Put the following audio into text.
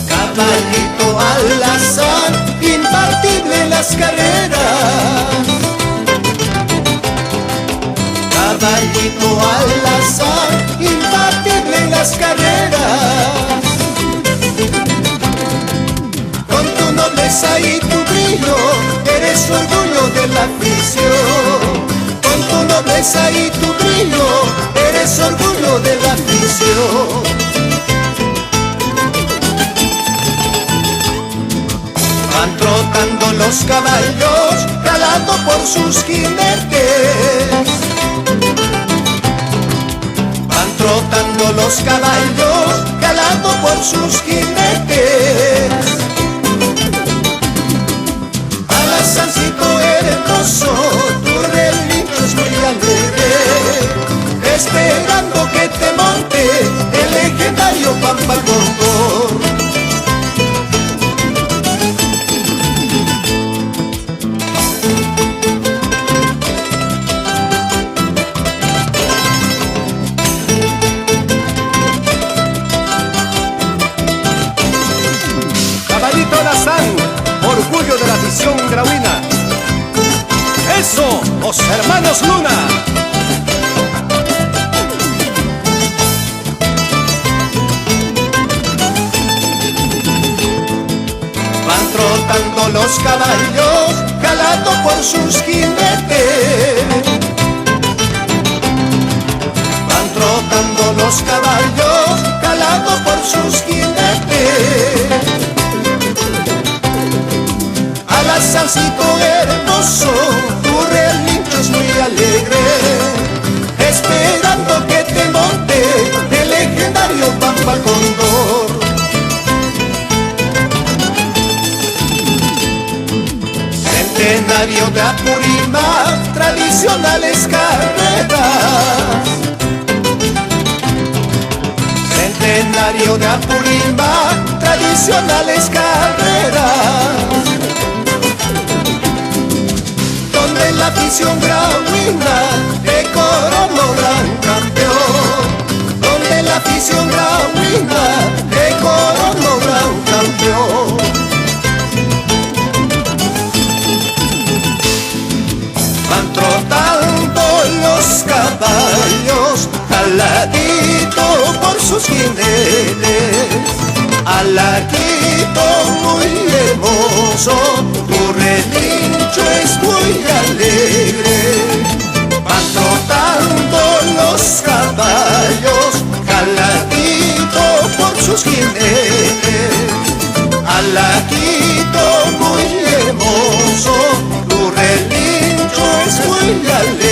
Caballito al azar, impartible en las carreras. Caballito al azar, impartible en las carreras. Con tu nobleza y tu brillo, eres orgullo de la afición. Con tu nobleza y tu brillo, eres orgullo de la afición. Van trotando los caballos, calando por sus jinetes. Van trotando los caballos, calando por sus jinetes. Alazancito hermoso, tu relincho es muy alegre, esperando que te monte el legendario Pampa Cóndor. Caballito Alazán, orgullo de la afición grauina. ¡Eso, los hermanos Luna! Van trotando los caballos, calando por sus jinetes. Van trotando los caballos, calando por sus jinetes. Alazancito hermoso, tu relincho es muy alegre, esperando que te monte el legendario Pampa Cóndor. Centenario de Apurímac, tradicionales carreras. Centenario de Apurímac, tradicionales carreras. Donde la afición grauina te coronó gran campeón. Donde la afición grauina te coronó gran campeón. Van trotando los caballos, caladito por sus jinetes. Alaquito muy hermoso, tu relincho es muy alegre. Van trotando los caballos, caladito por sus jinetes. Alaquito muy hermoso, tu relincho es muy alegre.